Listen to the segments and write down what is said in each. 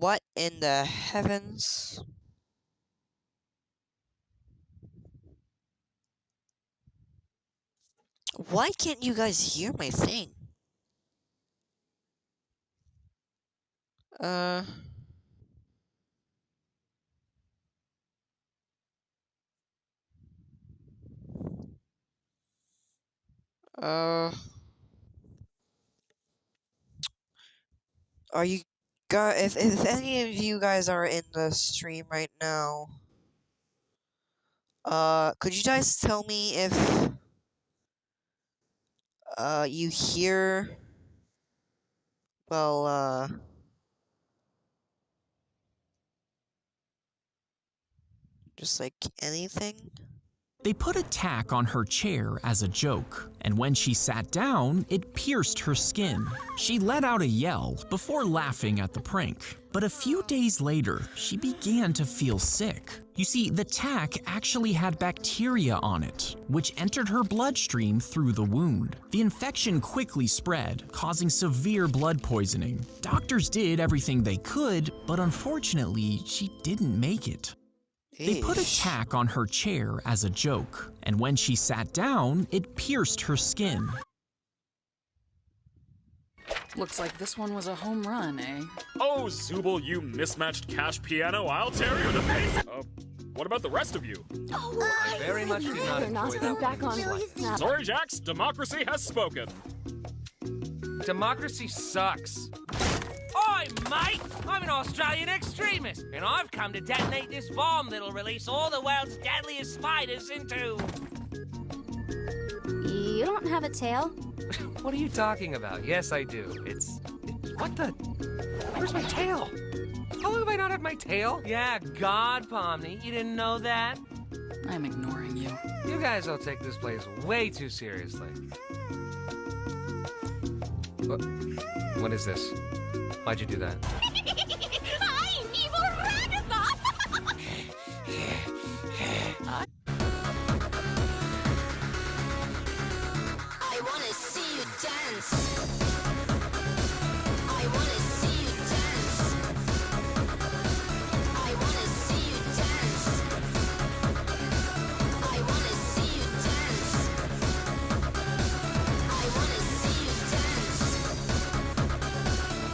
What in the heavens? Why can't you guys hear my thing? Uh... Uh... Are you guys... If any of you guys are in the stream right now... could you guys tell me if... you hear... Well, just like anything? They put a tack on her chair as a joke, and when she sat down, it pierced her skin. She let out a yell before laughing at the prank. But a few days later, she began to feel sick. You see, the tack actually had bacteria on it, which entered her bloodstream through the wound. The infection quickly spread, causing severe blood poisoning. Doctors did everything they could, but unfortunately, she didn't make it. They put a tack on her chair as a joke, and when she sat down, it pierced her skin. Looks like this one was a home run, eh? Oh, Zubul, you mismatched cash piano, I'll tear you to pieces! What about the rest of you? Oh, I very much do not enjoy that back on. Sorry, Jax, democracy has spoken. Democracy sucks. Oi, mate! I'm an Australian extremist, and I've come to detonate this bomb that'll release all the world's deadliest spiders into... You don't have a tail? What are you talking about? Yes, I do. What the... Where's my tail? How long have I not had my tail? Yeah, God, Pomni, you didn't know that? I'm ignoring you. You guys all take this place way too seriously. What is this? Why'd you do that? I'm evil Ragamuffin! I wanna see you dance. I wanna see you dance. I wanna see you dance. I wanna see you dance. I wanna see you dance.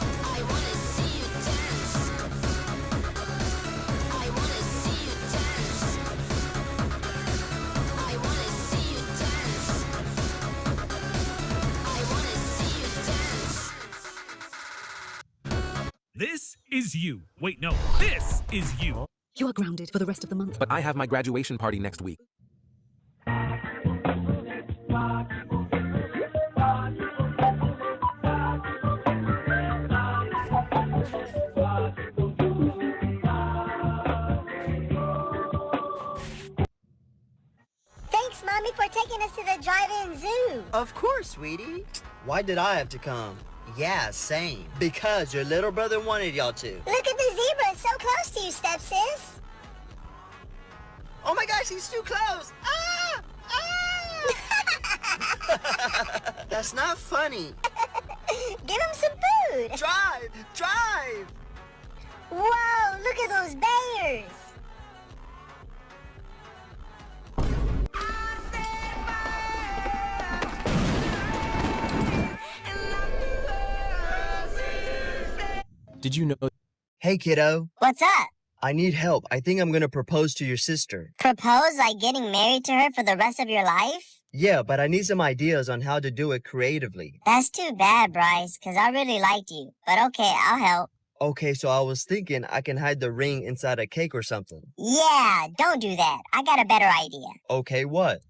I wanna see you dance. I wanna see you dance. I wanna see you dance. I wanna see you dance. This is you. Wait, no, this is you. You are grounded for the rest of the month. But I have my graduation party next week. Thanks, Mommy, for taking us to the drive-in zoo. Of course, sweetie. Why did I have to come? Yeah, same. Because your little brother wanted y'all to. Look at the zebra. It's so close to you, stepsis. Oh my gosh, he's too close. Ah! Ah! That's not funny. Give him some food. Drive! Drive! Whoa, look at those bears. Did you know? Hey, kiddo. What's up? I need help. I think I'm gonna propose to your sister. Propose like getting married to her for the rest of your life? Yeah, but I need some ideas on how to do it creatively. That's too bad, Bryce, because I really liked you. But okay, I'll help. Okay, so I was thinking I can hide the ring inside a cake or something. Yeah, don't do that. I got a better idea. Okay, what?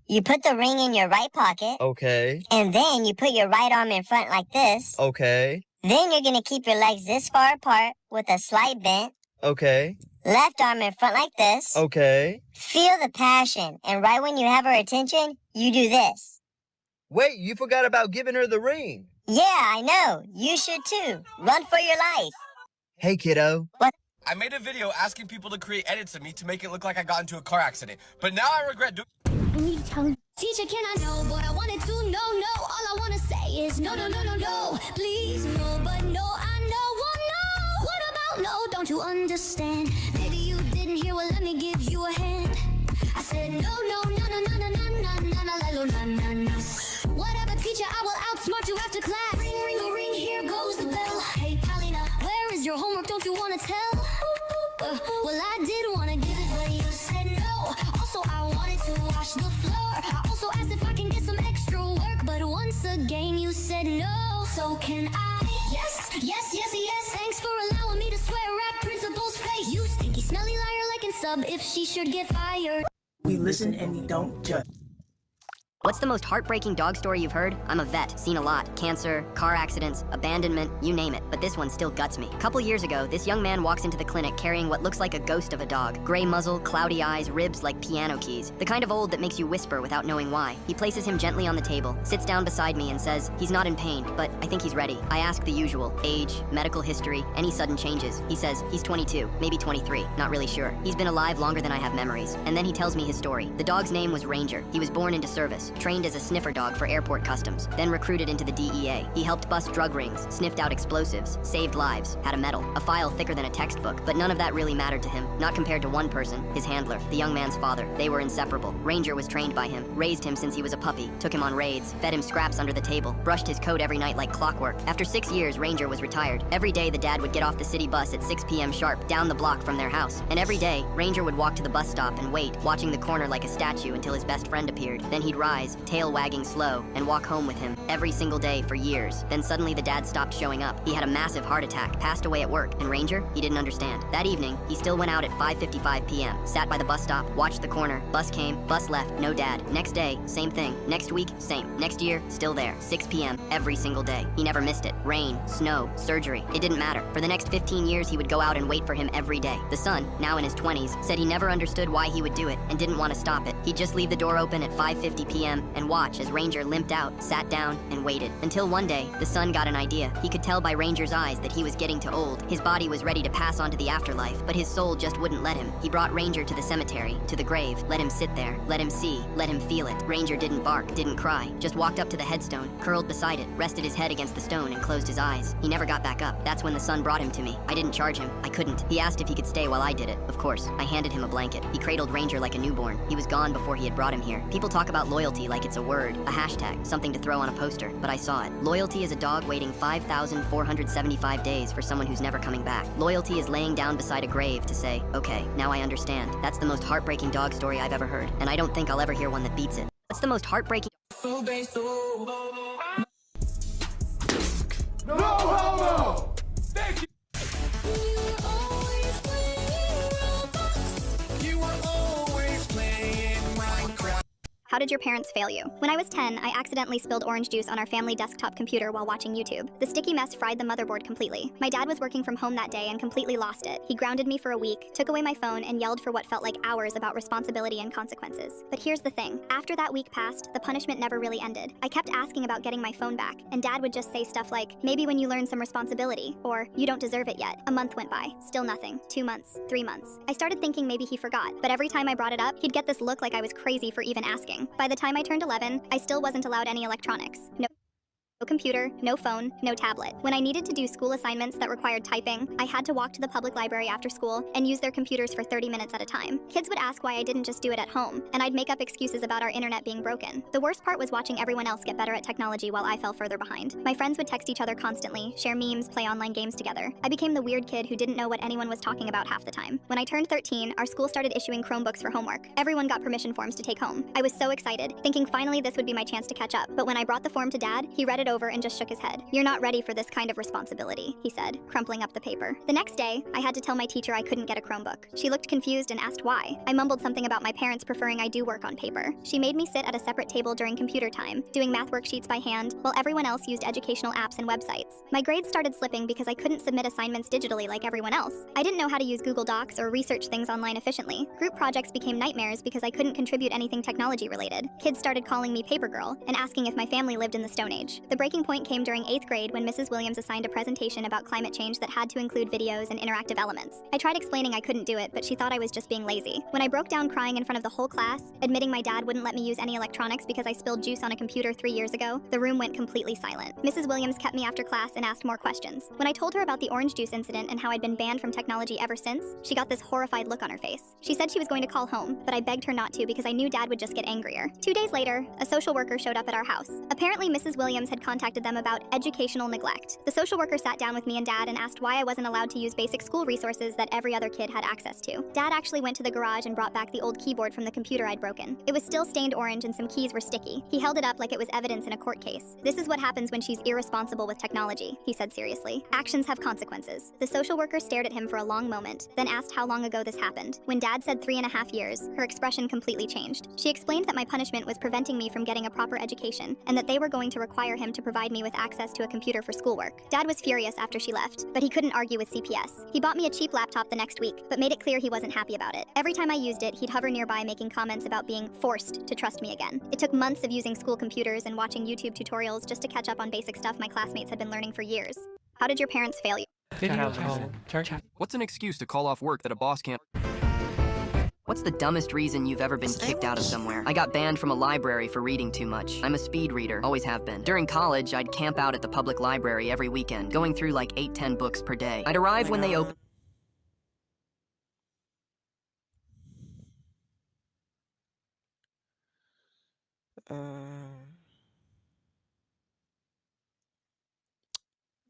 You put the ring in your right pocket. Okay. And then you put your right arm in front like this. Okay. Then you're going to keep your legs this far apart with a slight bent. Okay. Left arm in front like this. Okay. Feel the passion. And right when you have her attention, you do this. Wait, you forgot about giving her the ring. Yeah, I know. You should too. Run for your life. Hey, kiddo. What? I made a video asking people to create edits of me to make it look like I got into a car accident. But now I regret doing... I need to tell him. Teacher, can I know what I wanted to? No, no. All I want to say is no, no, no, no, no. Please, no, but no, I know, well, no. What about no, don't you understand? Maybe you didn't hear, well, let me give you a hand. I said, no, no, no, no, no, no, no, no, no, no, no, no, no. Whatever, teacher, I will outsmart you after class. Ring, ring, a ring, here goes the bell. Hey, Paulina, where is your homework? Don't you want to tell? Well, I did want to give it, but you said no. Also, I wanted to wash the floor. I also asked if I can get some extra work, but once again, you said no. So can I? Yes, yes, yes, yes. Thanks for allowing me to swear at principal's face. You stinky, smelly liar, like and sub if she should get fired. We listen and we don't judge. What's the most heartbreaking dog story you've heard? I'm a vet, seen a lot. Cancer, car accidents, abandonment, you name it. But this one still guts me. A couple years ago, this young man walks into the clinic carrying what looks like a ghost of a dog. Gray muzzle, cloudy eyes, ribs like piano keys. The kind of old that makes you whisper without knowing why. He places him gently on the table, sits down beside me and says, he's not in pain, but I think he's ready. I ask the usual, age, medical history, any sudden changes. He says, he's 22, maybe 23, not really sure. He's been alive longer than I have memories. And then he tells me his story. The dog's name was Ranger. He was born into service, trained as a sniffer dog for airport customs, then recruited into the DEA. He helped bust drug rings, sniffed out explosives, saved lives, had a medal, a file thicker than a textbook, but none of that really mattered to him, not compared to one person, his handler, the young man's father. They were inseparable. Ranger was trained by him, raised him since he was a puppy, took him on raids, fed him scraps under the table, brushed his coat every night like clockwork. After 6 years, Ranger was retired. Every day, the dad would get off the city bus at 6 p.m. sharp, down the block from their house. And every day, Ranger would walk to the bus stop and wait, watching the corner like a statue until his best friend appeared. Then he'd rise, tail wagging slow, and walk home with him every single day for years. Then suddenly the dad stopped showing up. He had a massive heart attack, passed away at work, and Ranger, he didn't understand. That evening, he still went out at 5:55 p.m., sat by the bus stop, watched the corner, bus came, bus left, no dad. Next day, same thing. Next week, same. Next year, still there, 6 p.m., every single day. He never missed it. Rain, snow, surgery, it didn't matter. For the next 15 years, he would go out and wait for him every day. The son, now in his 20s, said he never understood why he would do it and didn't want to stop it. He'd just leave the door open at 5:50 p.m. and watch as Ranger limped out, sat down, and waited. Until one day, the son got an idea. He could tell by Ranger's eyes that he was getting too old. His body was ready to pass on to the afterlife, but his soul just wouldn't let him. He brought Ranger to the cemetery, to the grave, let him sit there, let him see, let him feel it. Ranger didn't bark, didn't cry, just walked up to the headstone, curled beside it, rested his head against the stone, and closed his eyes. He never got back up. That's when the son brought him to me. I didn't charge him. I couldn't. He asked if he could stay while I did it. Of course. I handed him a blanket. He cradled Ranger like a newborn. He was gone before he had brought him here. People talk about loyalty like it's a word, a hashtag, something to throw on a poster, but I saw it. Loyalty is a dog waiting 5,475 days for someone who's never coming back. Loyalty is laying down beside a grave to say, okay, now I understand. That's the most heartbreaking dog story I've ever heard, and I don't think I'll ever hear one that beats it. What's the most heartbreaking... No homo! Thank you! How did your parents fail you? When I was 10, I accidentally spilled orange juice on our family desktop computer while watching YouTube. The sticky mess fried the motherboard completely. My dad was working from home that day and completely lost it. He grounded me for a week, took away my phone, and yelled for what felt like hours about responsibility and consequences. But here's the thing. After that week passed, the punishment never really ended. I kept asking about getting my phone back, and Dad would just say stuff like, maybe when you learn some responsibility, or you don't deserve it yet. A month went by. Still nothing. 2 months. 3 months. I started thinking maybe he forgot, but every time I brought it up, he'd get this look like I was crazy for even asking. By the time I turned 11, I still wasn't allowed any electronics. No computer, no phone, no tablet. When I needed to do school assignments that required typing, I had to walk to the public library after school and use their computers for 30 minutes at a time. Kids would ask why I didn't just do it at home, and I'd make up excuses about our internet being broken. The worst part was watching everyone else get better at technology while I fell further behind. My friends would text each other constantly, share memes, play online games together. I became the weird kid who didn't know what anyone was talking about half the time. When I turned 13, our school started issuing Chromebooks for homework. Everyone got permission forms to take home. I was so excited, thinking finally this would be my chance to catch up. But when I brought the form to Dad, he read it over and just shook his head. "You're not ready for this kind of responsibility," he said, crumpling up the paper. The next day, I had to tell my teacher I couldn't get a Chromebook. She looked confused and asked why. I mumbled something about my parents preferring I do work on paper. She made me sit at a separate table during computer time, doing math worksheets by hand, while everyone else used educational apps and websites. My grades started slipping because I couldn't submit assignments digitally like everyone else. I didn't know how to use Google Docs or research things online efficiently. Group projects became nightmares because I couldn't contribute anything technology related. Kids started calling me Paper Girl and asking if my family lived in the Stone Age. The breaking point came during 8th grade when Mrs. Williams assigned a presentation about climate change that had to include videos and interactive elements. I tried explaining I couldn't do it, but she thought I was just being lazy. When I broke down crying in front of the whole class, admitting my dad wouldn't let me use any electronics because I spilled juice on a computer 3 years ago, the room went completely silent. Mrs. Williams kept me after class and asked more questions. When I told her about the orange juice incident and how I'd been banned from technology ever since, she got this horrified look on her face. She said she was going to call home, but I begged her not to because I knew Dad would just get angrier. 2 days later, a social worker showed up at our house. Apparently, Mrs. Williams had contacted them about educational neglect. The social worker sat down with me and Dad and asked why I wasn't allowed to use basic school resources that every other kid had access to. Dad actually went to the garage and brought back the old keyboard from the computer I'd broken. It was still stained orange and some keys were sticky. He held it up like it was evidence in a court case. "This is what happens when she's irresponsible with technology," he said seriously. "Actions have consequences." The social worker stared at him for a long moment, then asked how long ago this happened. When Dad said 3.5 years, her expression completely changed. She explained that my punishment was preventing me from getting a proper education, and that they were going to require him to provide me with access to a computer for schoolwork. Dad was furious after she left, but he couldn't argue with CPS. He bought me a cheap laptop the next week, but made it clear he wasn't happy about it. Every time I used it, he'd hover nearby making comments about being forced to trust me again. It took months of using school computers and watching YouTube tutorials just to catch up on basic stuff my classmates had been learning for years. How did your parents fail you? What's an excuse to call off work that a boss can't? What's the dumbest reason you've ever been kicked out of somewhere? I got banned from a library for reading too much. I'm a speed reader, always have been. During college, I'd camp out at the public library every weekend, going through like 8-10 books per day. I'd arrive when they open.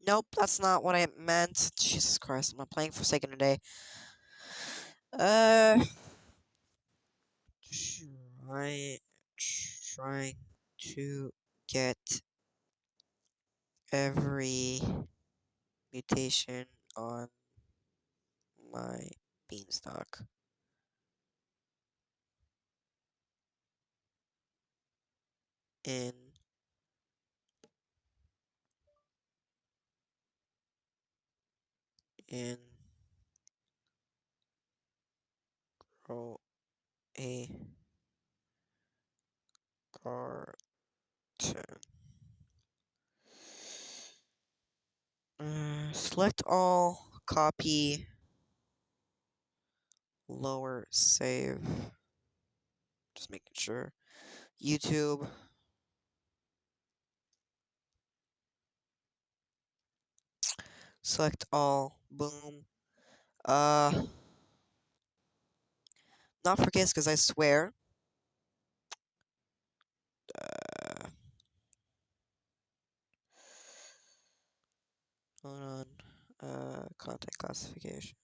Nope, that's not what I meant. Jesus Christ, I'm not playing Forsaken today. Trying to get every mutation on my beanstalk. In row a carton. Select all, copy, lower, save. Just making sure. YouTube. Select all, boom. Not for kids, because I swear. Hold on. Content classification.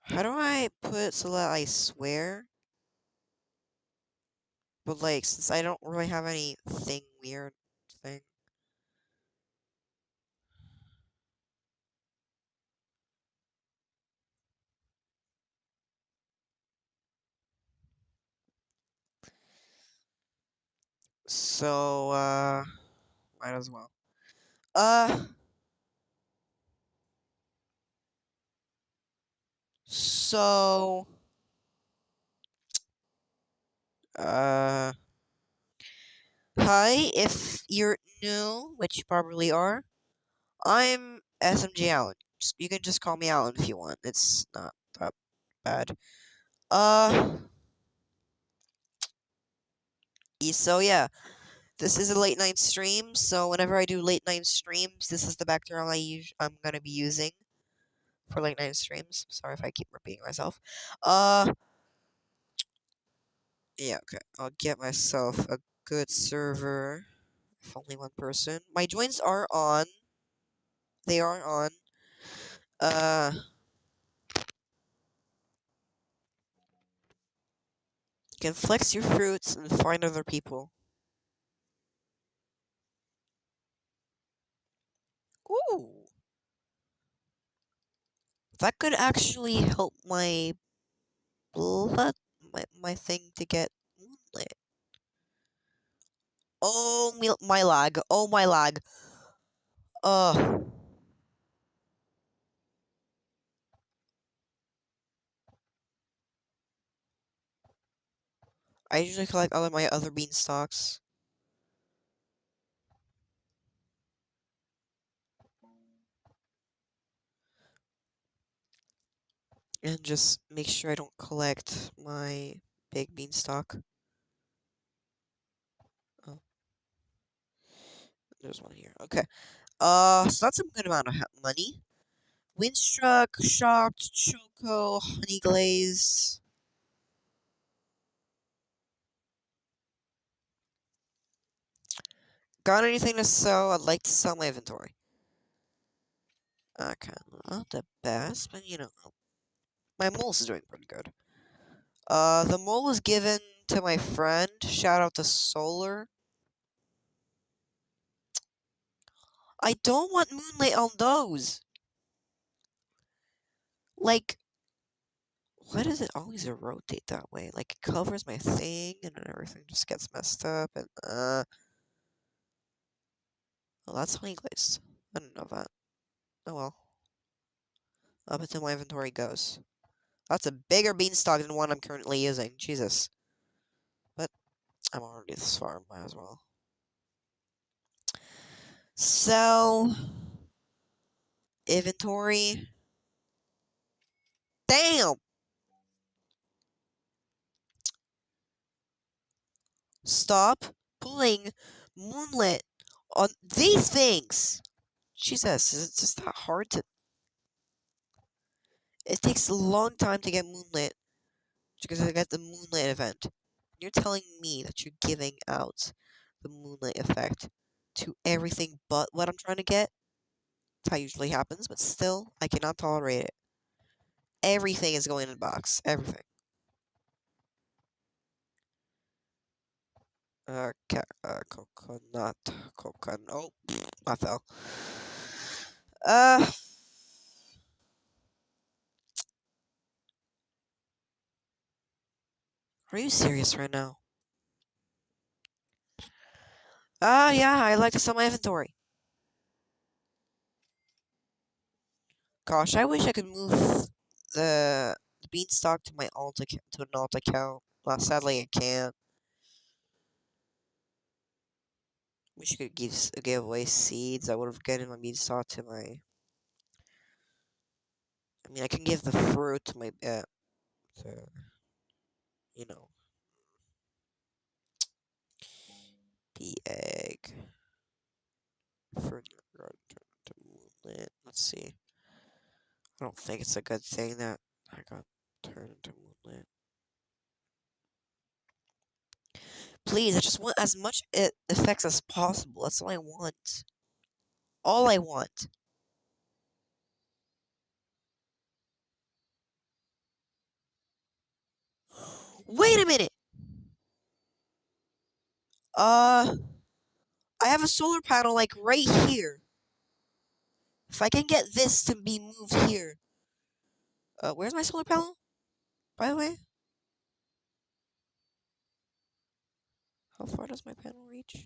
How do I put so that I swear? But like, since I don't really have anything weird thing. So, might as well. So, hi, if you're new, which you probably are, I'm SMG Allen. You can just call me Allen if you want. It's not that bad. So yeah, this is a late night stream, so whenever I do late night streams, this is the background I'm gonna be using for late night streams. Sorry if I keep repeating myself. Yeah, okay. I'll get myself a good server. If only one person. My joins are on. They are on. You can flex your fruits and find other people. Ooh. That could actually help my blood, my thing to get lit. Oh, my lag. Oh, my lag. I usually collect all of my other beanstalks. And just make sure I don't collect my big beanstalk. Oh, there's one here. Okay. So that's a good amount of money. Windstruck, shocked, choco, honey glaze. Got anything to sell? I'd like to sell my inventory. Okay, not the best, but you know, my moles is doing pretty good. The mole was given to my friend. Shout out to Solar. I don't want moonlight on those. Like, why does it always rotate that way? Like, it covers my thing and then everything just gets messed up and, well, that's honey glazed. I didn't know that. Oh well. Up until my inventory goes. That's a bigger beanstalk than one I'm currently using. Jesus. But I'm already this far, might as well. Sell. Inventory. Damn! Stop pulling moonlit on these things! Jesus, is it just that hard to... It takes a long time to get moonlit because I got the moonlit event. You're telling me that you're giving out the moonlit effect to everything but what I'm trying to get? That's how it usually happens, but still, I cannot tolerate it. Everything is going in the box. Everything. Coconut. Coconut. Oh, I fell. Uh, are you serious right now? Yeah, I like to sell my inventory. Gosh, I wish I could move the beanstalk to my to an alt account. Well, sadly I can't. Wish you could give away seeds. I would have given my beanstalk to my. I mean, I can give the fruit to my to, you know, the egg. Fruit to moonlit. Let's see. I don't think it's a good thing that I got turned into moonlit. Please, I just want as much effects as possible. That's all I want. All I want. Wait a minute! I have a solar panel like right here. If I can get this to be moved here. Where's my solar panel? By the way? How far does my panel reach?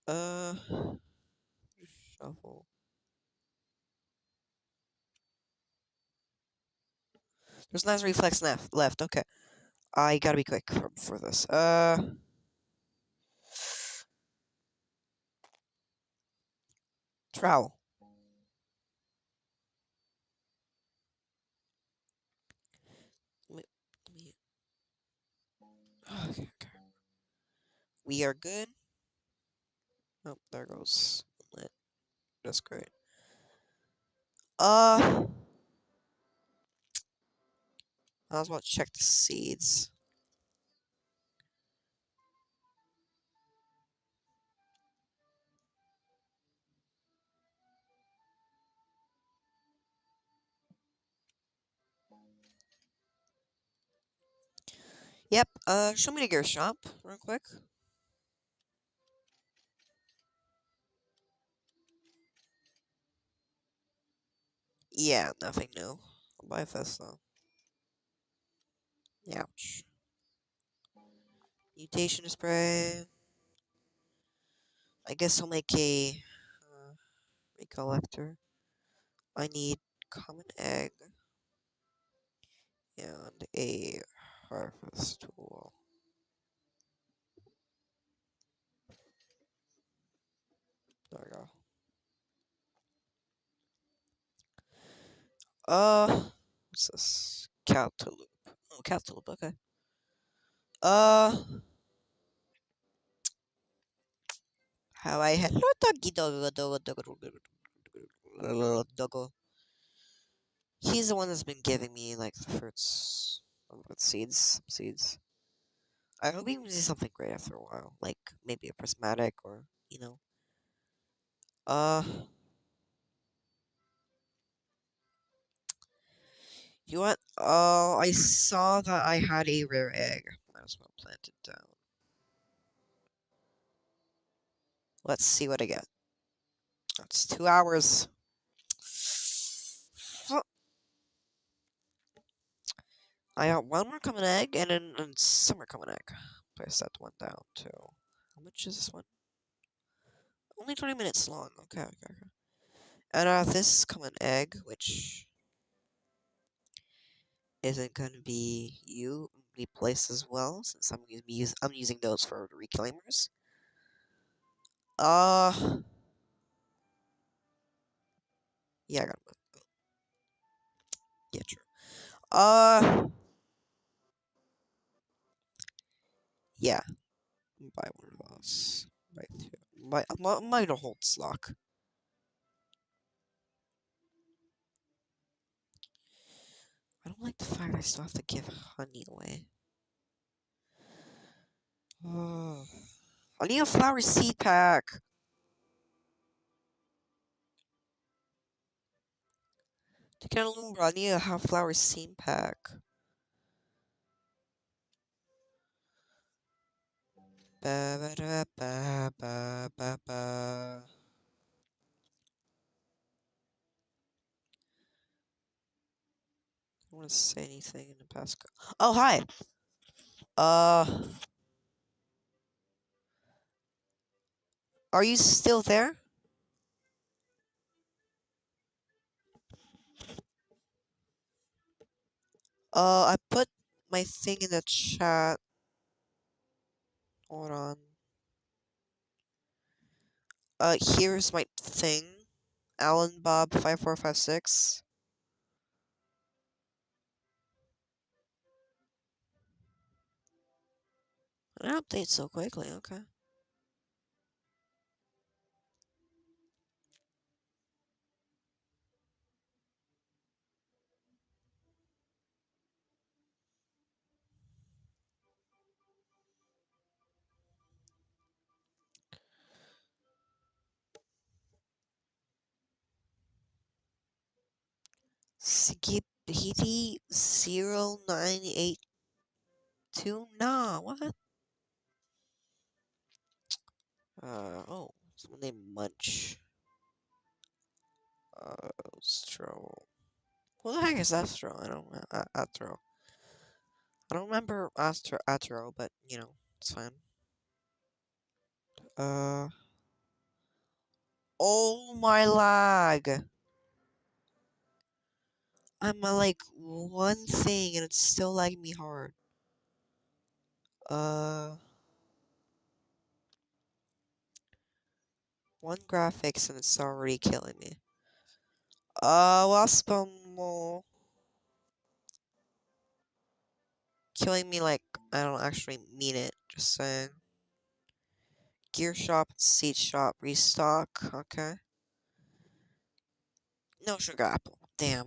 Uh, shuffle. There's nice reflex left. Okay. I gotta be quick for this. Trowel. Okay. We are good. Oh, there goes lit. That's great. I was about to check the seeds. Yep, show me the gear shop, real quick. Yeah, nothing new. I'll buy this though. Ouch. Mutation spray. I guess I'll make a collector. I need common egg, and a harvest tool. There we go. What's this? Cantaloupe. Oh, cantaloupe, okay. How I hello doggy doggo. He's the one that's been giving me like the fruits with seeds. I hope he can do something great after a while, like maybe a prismatic or you know. Uh, you know what? Oh, I saw that I had a rare egg. Might as well plant it down. Let's see what I get. That's 2 hours. I got one more common egg and then a summer common egg. Place that one down too. How much is this one? Only 20 minutes long. Okay. And this common egg, which isn't gonna be be placed as well, since I'm using those for reclaimers. Yeah, I gotta move. Yeah, true. Yeah. Buy one of those. Buy two. Buy the whole stock. I don't like the fact I still have to give honey away. Oh. I need a flower seed pack. To get a Lumbra, I need a half flower seed pack. Ba ba da ba ba ba ba. I don't want to say anything in the past. Oh, hi. Are you still there? I put my thing in the chat. Hold on. Here's my thing. Alan Bob 5456. An update so quickly, okay. Skibidi 0982? Nah, what? Oh, someone named Munch. Astro. Who the heck is Astro? I don't know. Astro. I don't remember Astro, but, you know, it's fine. Oh my lag! I'm at like one thing and it's still lagging me hard. One graphics and it's already killing me. Well, spell more. Killing me like I don't actually mean it. Just saying. Gear shop, seed shop, restock. Okay. No sugar apple. Damn.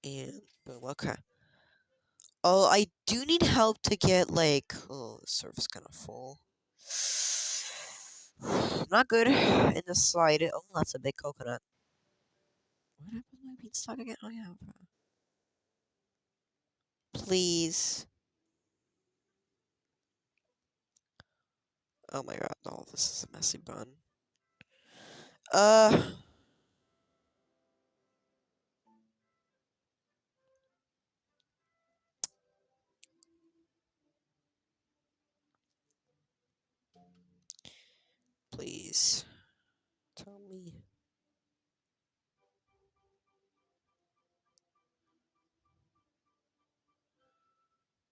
And boom. Okay. Oh, I do need help to get like. Oh, the server's kind of full. Not good in the slide. Oh, that's a big coconut. What happened to my beanstalk again? Oh yeah. Okay. Please. Oh my god, no, this is a messy bun. Please. Tell me.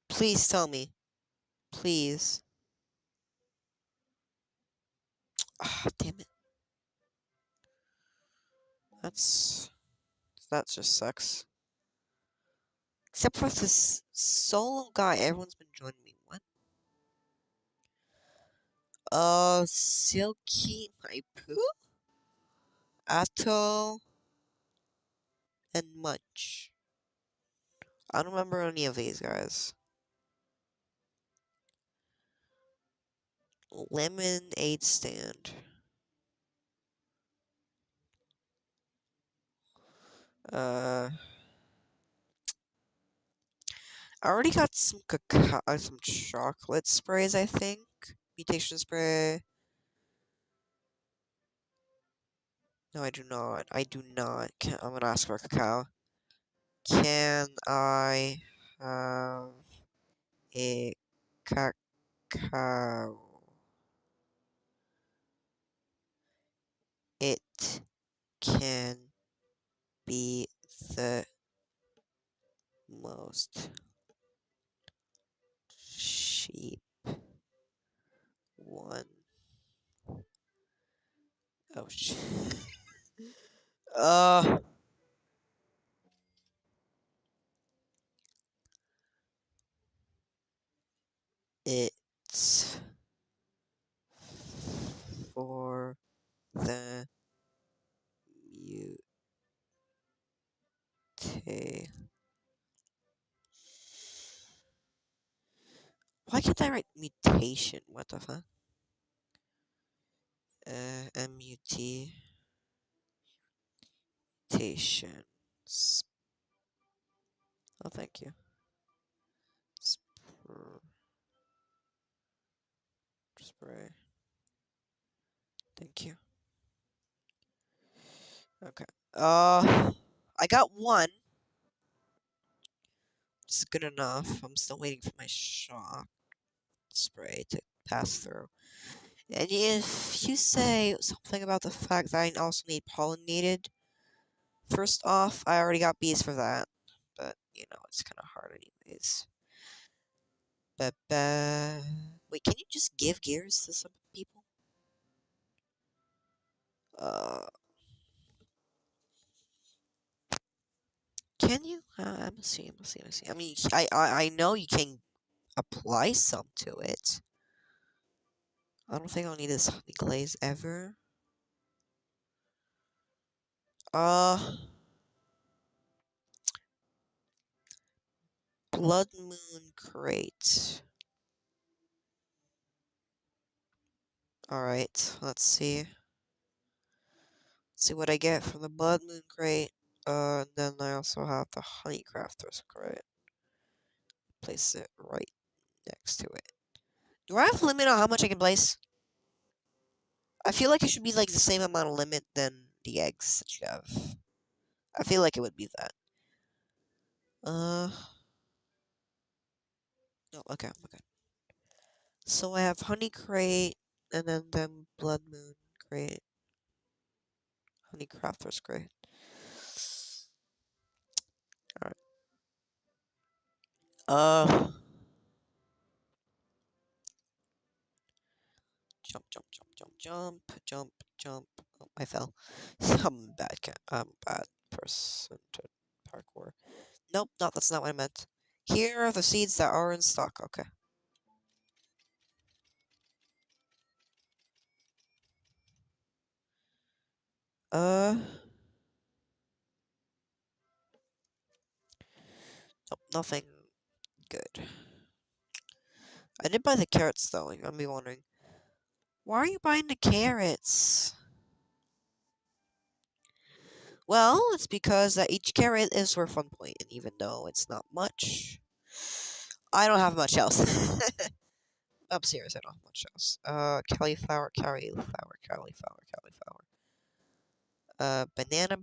Please tell me. Please. Ah, damn it. That just sucks. Except for this solo guy, everyone's been joining me. What? Silky Maipu, Atto, and Munch. I don't remember any of these guys. Lemonade stand. I already got some cacao, some chocolate sprays, I think. Mutation spray. No, I do not. I do not. I'm gonna ask for cacao. Can I have a cacao? It can be the most cheap one. Oh shit. Uh, it's for the mutate. Why can't I write mutation? What the fuck? MUT mutation. Oh, thank you. Spray. Thank you. Okay. I got one. It's good enough. I'm still waiting for my shock spray to pass through. And if you say something about the fact that I also need pollinated, first off, I already got bees for that. But, you know, it's kind of hard anyways. Wait, can you just give gears to some people? Can you? I'm gonna see. I mean, I know you can apply some to it. I don't think I'll need this honey glaze ever. Blood Moon Crate. Alright, let's see. See what I get from the Blood Moon Crate. And then I also have the Honey Crafter's Crate. Place it right next to it. Do I have a limit on how much I can place? I feel like it should be like the same amount of limit than the eggs that you have. I feel like it would be that. No, okay. So I have Honey Crate, and then Blood Moon Crate. Honey Crafter's Crate. Alright. Jump. Oh, I fell. I'm bad person to parkour. Nope, that's not what I meant. Here are the seeds that are in stock. Okay. Nope, nothing good. I did buy the carrots though. I'm be wondering, why are you buying the carrots? Well, it's because that each carrot is worth 1 point, and even though it's not much, I don't have much else. I'm serious, I don't have much else. Cauliflower. Banana.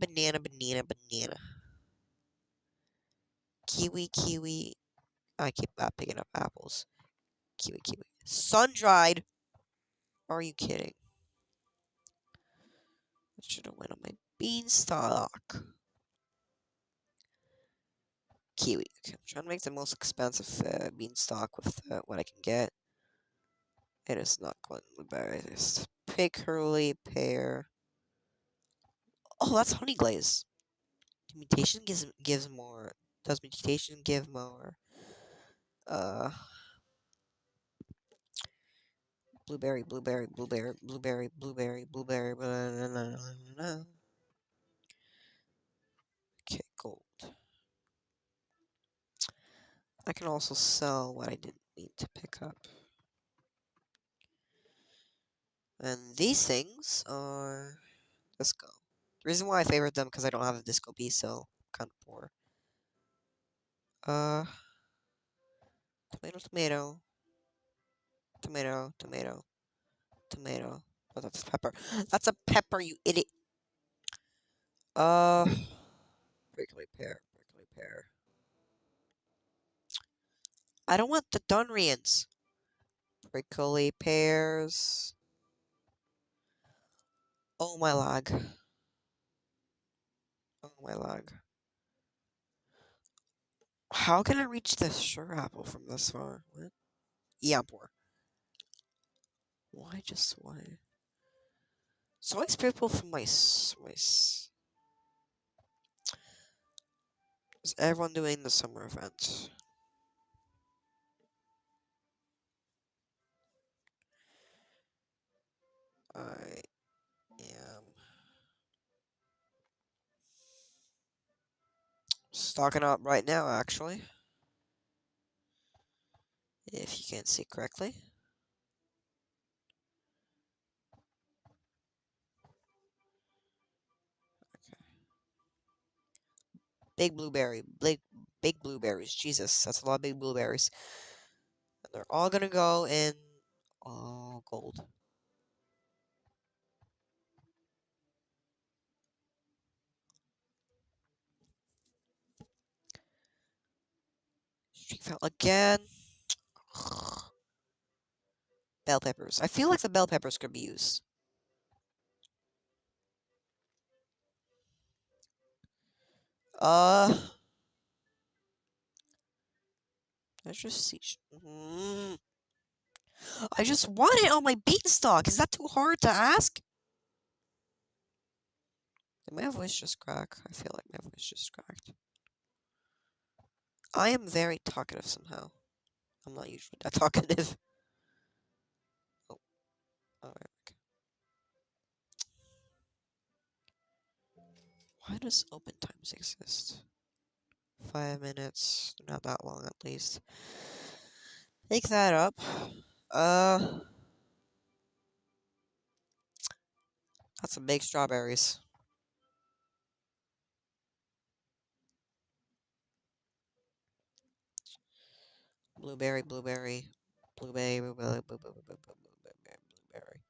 Kiwi. I keep picking up apples. Kiwi. Sun-dried. Are you kidding? Should have went on my beanstalk. Kiwi. Okay, I'm trying to make the most expensive beanstalk with what I can get. It is not going blueberry. It's prickly pear. Oh, that's honey glaze. Mutation gives more. Does mutation give more? Uh, blueberry, blueberry, blueberry, blueberry, blueberry, blueberry. Blah, blah, blah, blah. Okay, gold. I can also sell what I didn't need to pick up. And these things are disco. The reason why I favorite them because I don't have a disco bee, so I'm kind of poor. Tomato, tomato, tomato, tomato, tomato. Oh, that's pepper. That's a pepper, you idiot. Uh, prickly pear, prickly pear. I don't want the Dunrians. Prickly pears. Oh my lag. Oh my lag. How can I reach the sugar apple from this far? What? Yeah, I'm poor. Why just why? So I people from is everyone doing the summer event? I am stocking up right now, actually. If you can't see correctly. Big blueberry. Big blueberries. Jesus, that's a lot of big blueberries. And they're all gonna go in gold. Streak fell again. Bell peppers. I feel like the bell peppers could be used. I just see. I just want it on my beanstalk. Is that too hard to ask? Did my voice just crack? I feel like my voice just cracked. I am very talkative somehow. I'm not usually that talkative. Oh, alright. Okay. Why does open times exist? 5 minutes, not that long at least. Take that up. That's some big strawberries. Blueberry, blueberry, blueberry, blueberry, blueberry, blueberry, blueberry.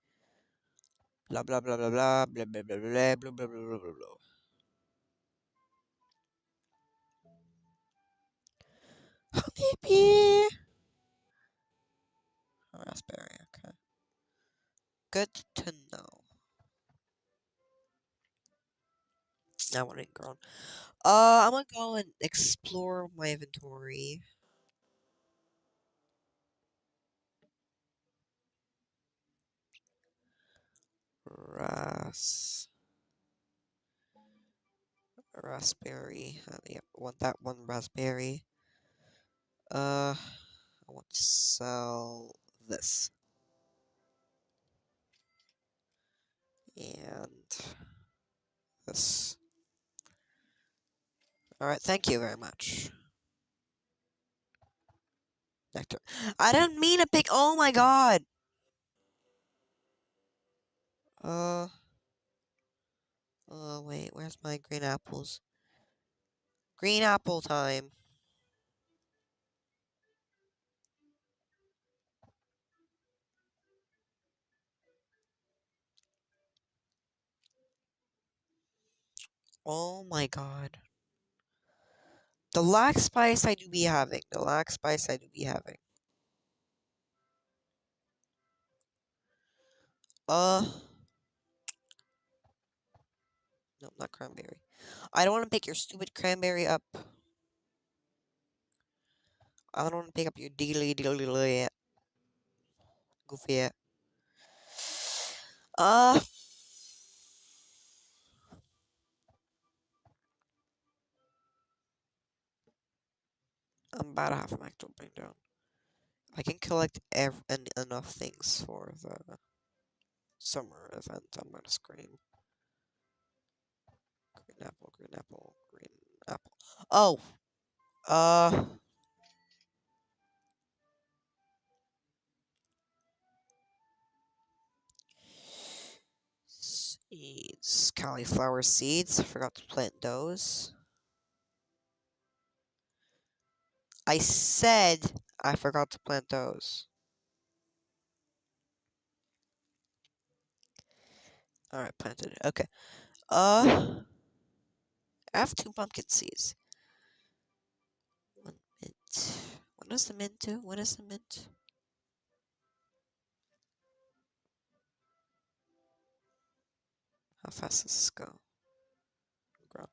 Blah blah blah blah blah blah blah blah blah blah blah blah blah blah. Honeybee. Raspberry. Okay. Good to know. That one ain't grown. I'm gonna go and explore my inventory. Raspberry. Yeah, want that one raspberry. I want to sell this. And this. Alright, thank you very much. Nectar. I didn't mean to pick. Oh my god! Wait, where's my green apples? Green apple time. Oh my god. The lax spice I do be having. The lax spice I do be having. Uh. No, not cranberry. I don't want to pick your stupid cranberry up. I don't want to pick up your dealy goofy. Uh, I'm about to have an actual breakdown. If I can collect enough things for the summer event, I'm gonna scream. Green apple, green apple, green apple. Oh! Uh... Seeds. Cauliflower seeds. I forgot to plant those. I said I forgot to plant those. Alright, planted it. Okay. I have 2 pumpkin seeds. 1 mint. What does the mint do? What is the mint? How fast does this go? Grow.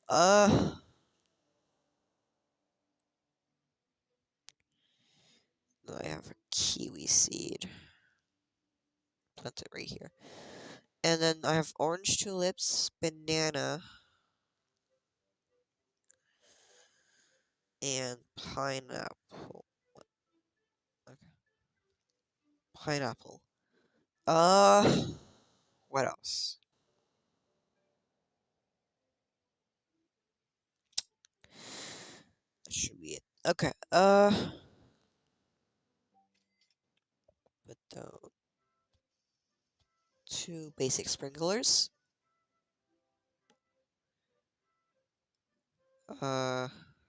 I have a kiwi seed. Plant it right here. And then I have orange tulips, banana, and pineapple. Okay. Pineapple. What else? That should be it. Okay, put down 2 basic sprinklers.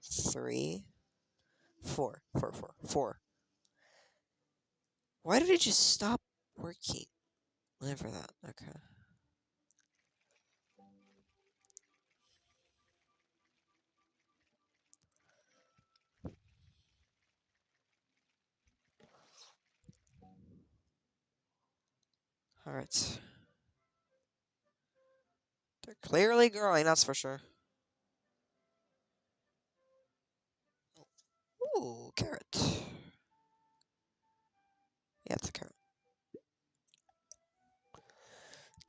3, 4, 4, 4, 4. Why did it just stop working? Whatever that, okay. Alright. They're clearly growing, that's for sure. Ooh, carrot. Yeah, it's a carrot.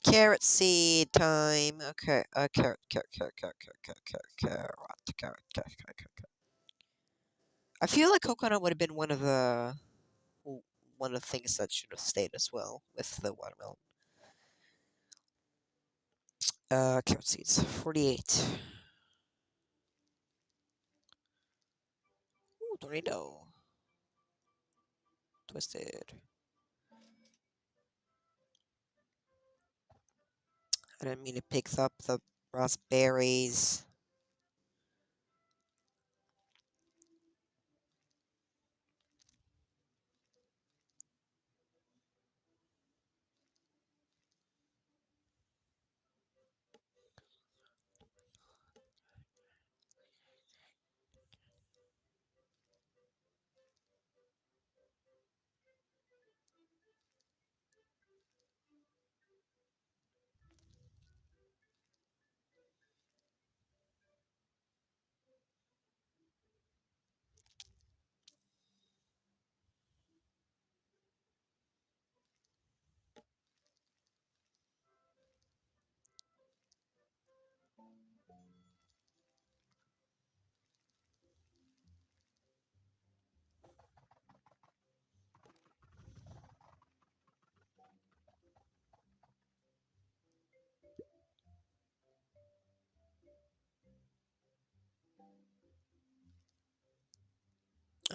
Carrot seed time. Okay, carrot, carrot, carrot, carrot, carrot, carrot, carrot, carrot, carrot, carrot. I feel like coconut would have been one of the things that should have stayed as well with the watermelon. Carrot seeds. 48. Ooh, tornado. Twisted. I didn't mean to pick up the raspberries.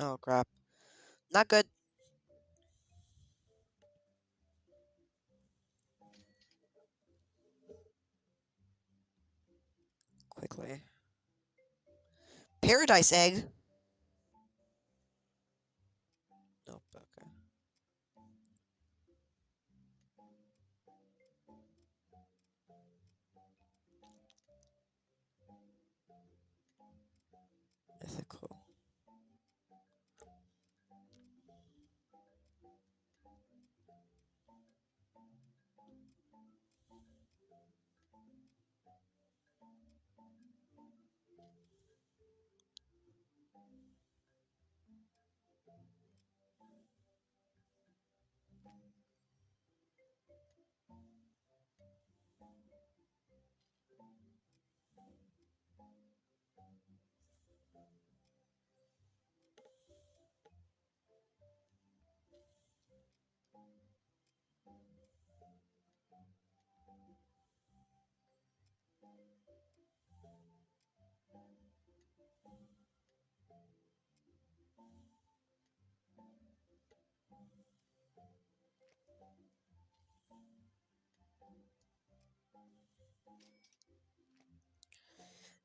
Oh, crap. Not good. Quickly. Paradise egg. Nope, okay. Ethical.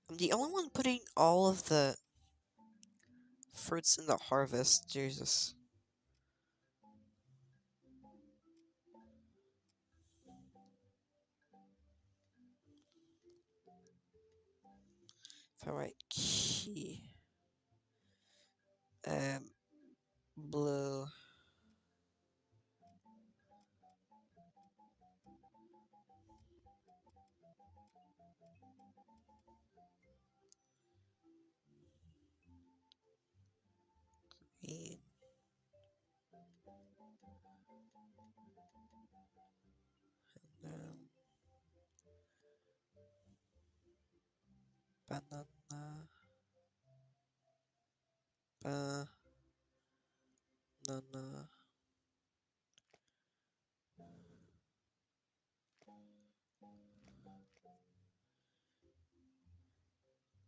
I'm the only one putting all of the fruits in the harvest. Jesus. If I write key, blue, green, um, banana, banana,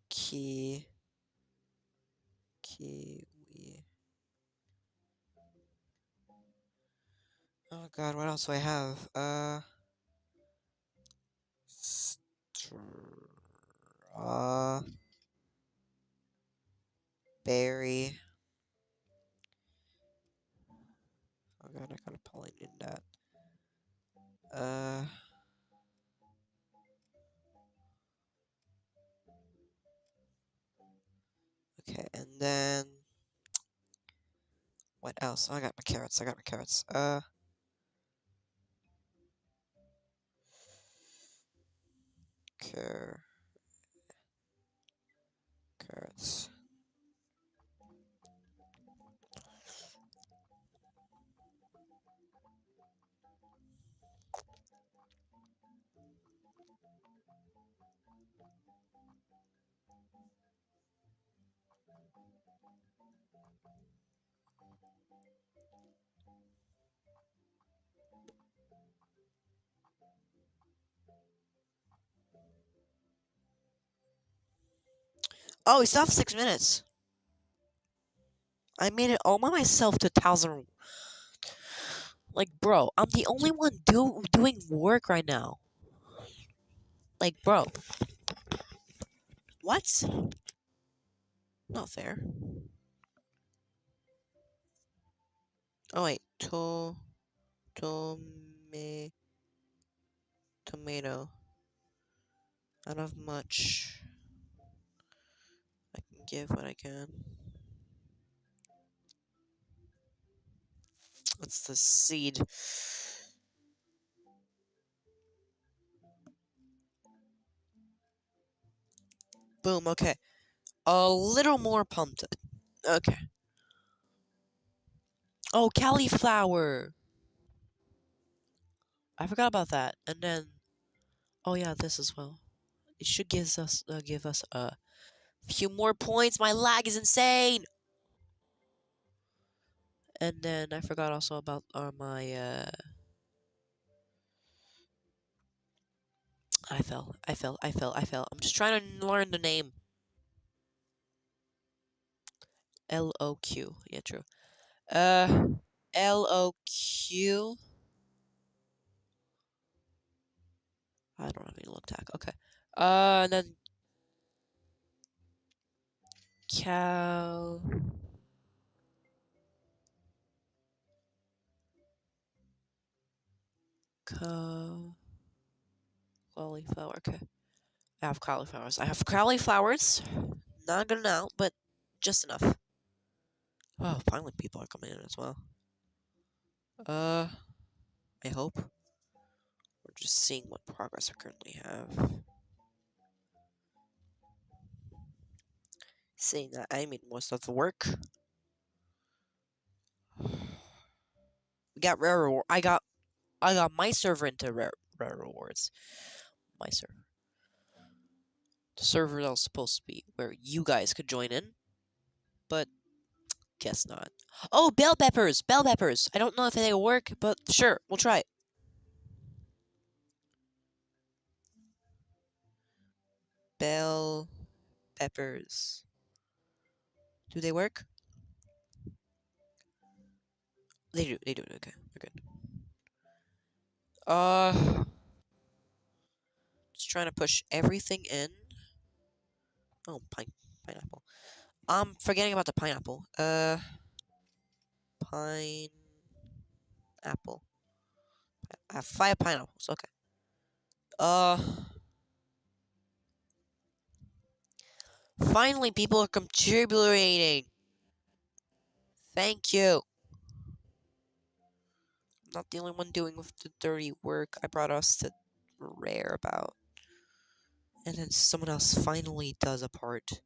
key, kiwi. Oh god, what else do I have? Strawberry. Oh god, I gotta pollinate that. Okay, and then what else? Oh, I got my carrots. I got my carrots. Car carrots. Oh, we still have 6 minutes. I made it all by myself to 1,000. Like, bro, I'm the only one doing work right now. Like, bro. What? Not fair. Oh, wait. Tome, tomato. I don't have much. I can give what I can. What's the seed? Boom, okay. A little more pumped. Okay. Oh, cauliflower. I forgot about that. And then, oh yeah, this as well. It should give us a few more points. My lag is insane. And then I forgot also about my I fell. I'm just trying to learn the name. LOQ. Yeah, true. LOQ. I don't have any look tag. Okay. And then cow. Cauliflower. Okay. I have cauliflowers. I have cauliflowers. Not good enough, but just enough. Oh, finally people are coming in as well. I hope. We're just seeing what progress I currently have. Seeing that I made most of the work. We got rare reward. I got my server into rare rewards. My server. The server that was supposed to be where you guys could join in, but guess not. Oh, bell peppers! Bell peppers! I don't know if they work, but sure, we'll try it. Bell peppers. Do they work? They do. They do. Okay, they're good. Just trying to push everything in. Oh, pineapple. I'm forgetting about the pineapple. Pineapple. I have 5 pineapples. Okay. Finally, people are contributing. Thank you. I'm not the only one doing the dirty work I brought us to rare about. And then someone else finally does a part.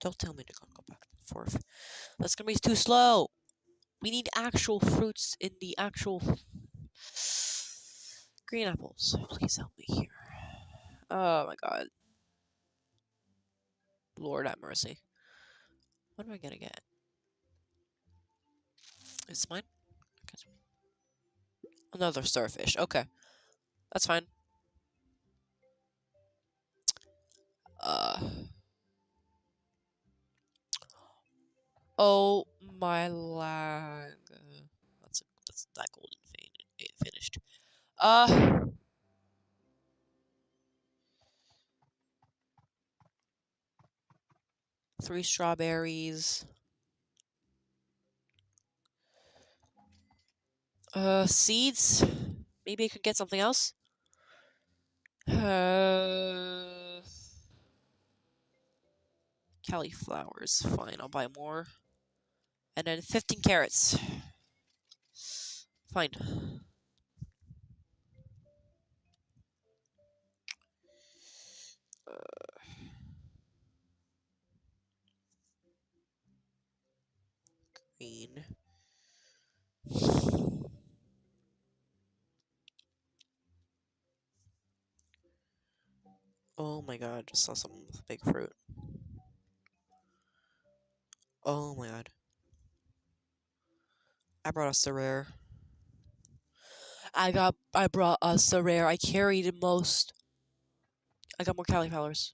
Don't tell me to go back and forth. That's gonna be too slow. We need actual fruits in the actual green apples. Please help me here. Oh my god. Lord have mercy. What am I gonna get? It's mine? Okay. Another starfish. Okay. That's fine. Uh. Oh my lag. That's that golden finished. 3 strawberries. Seeds. Maybe I could get something else. Cauliflowers. Fine, I'll buy more. And then 15 carrots. Fine. Green. Oh my god, just saw something with big fruit. Oh my god. I brought us the rare. I brought us the rare. I carried the most. I got more cauliflowers.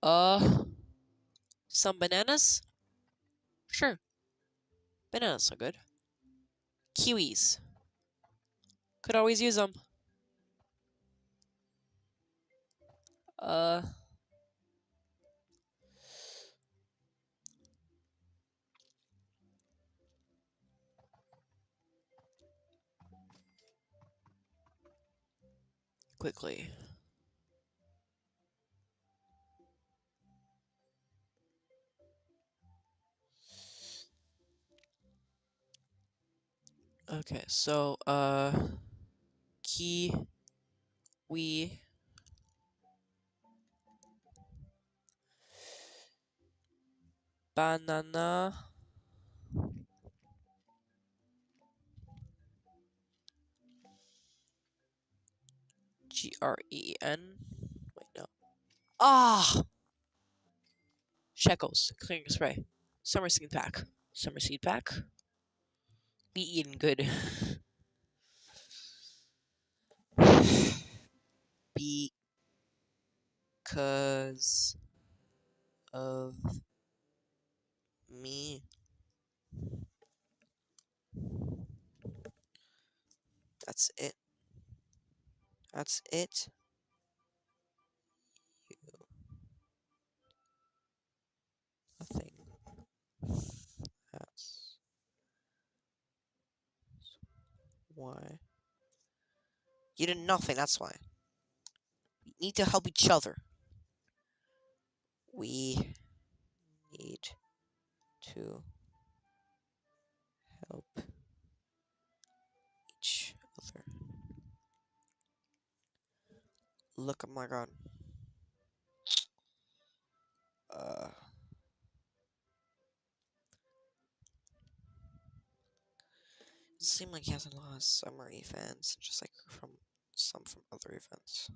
Some bananas? Sure. Bananas are good. Kiwis. Could always use them. Quickly. Okay, so, kiwi. Banana. Gren. Wait, no. Ah! Shekels. Cleaning spray. Summer seed pack. Summer seed pack. Be eaten good. Because of me. That's it. That's it. Nothing. That's why. You did nothing, that's why. We need to help each other. We need to help each other. Look, oh my god. It seems like he has a lot of summer events, just like from other events.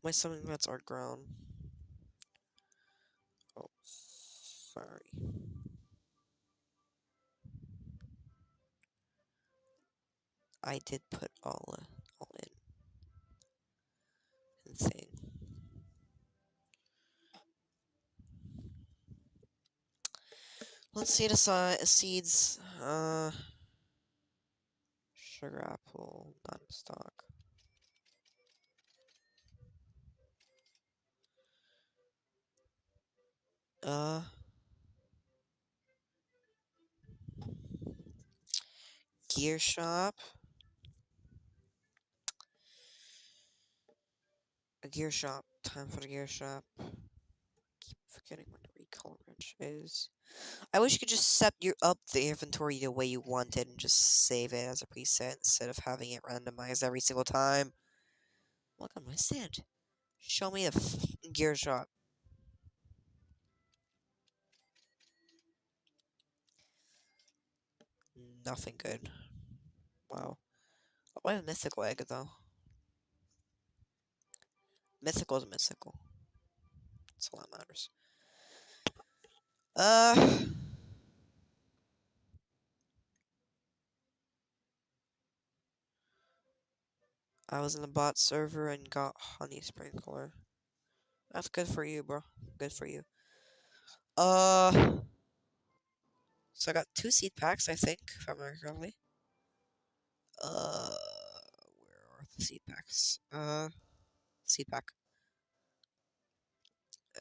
My summer events are grown. Oh, sorry. I did put all in thing. Let's see the seeds. Sugar apple, not in stock. Uh, gear shop. A gear shop. Time for the gear shop. Keep forgetting what the recall wrench is. I wish you could just set up the inventory the way you want it and just save it as a preset instead of having it randomized every single time. Look on my stand. Show me the gear shop. Nothing good. Wow. Why a mythical egg though? Mythical is mythical. That's all that matters. I was in the bot server and got honey sprinkler. That's good for you, bro. Good for you. So I got 2 seed packs, I think, if I remember correctly. Where are the seed packs? Seed pack.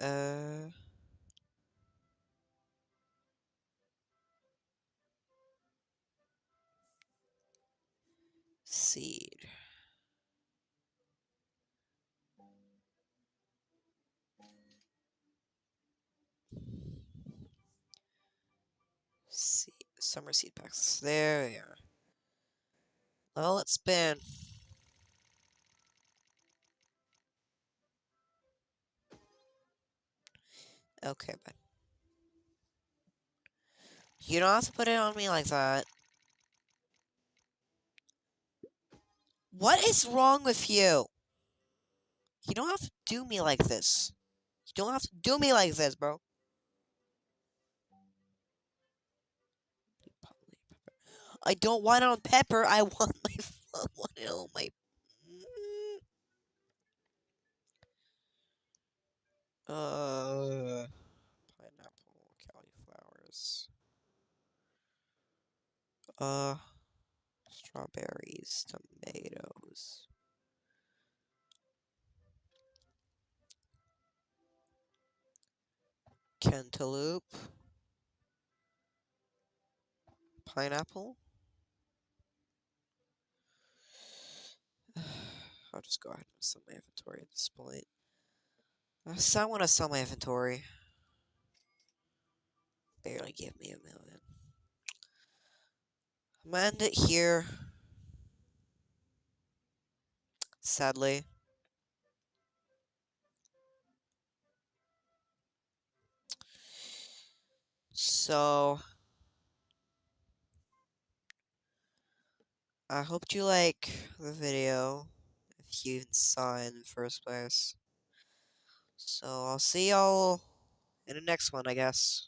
Uh, seed. Seed. Summer seed packs. There we are. Well, let's spin. Okay, but you don't have to put it on me like that. What is wrong with you? You don't have to do me like this. You don't have to do me like this, bro. I don't want it on pepper. I want my. I want it on my. Pineapple, cauliflowers. Strawberries, tomatoes. Cantaloupe. Pineapple. I'll just go ahead and sell my inventory at this point. I want to sell my inventory. Barely give me $1 million. I'm gonna end it here. Sadly. So, I hope you like the video, if you even saw it in the first place. So, I'll see y'all in the next one, I guess.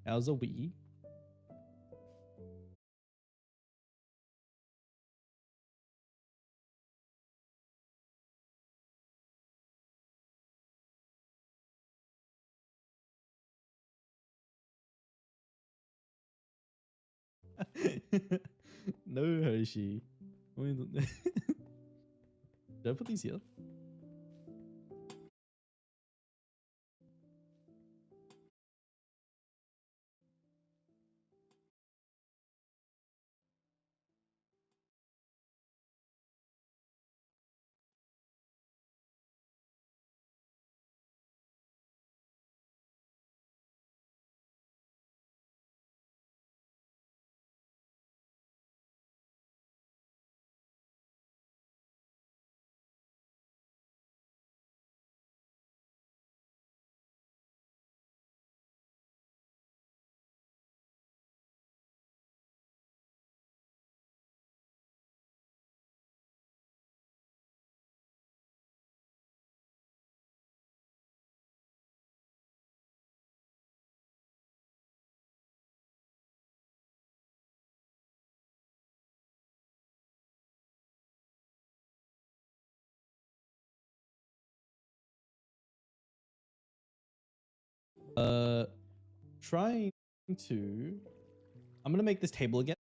How's a Wii? No, Hershey. Did I put these here? Trying to... I'm gonna make this table again.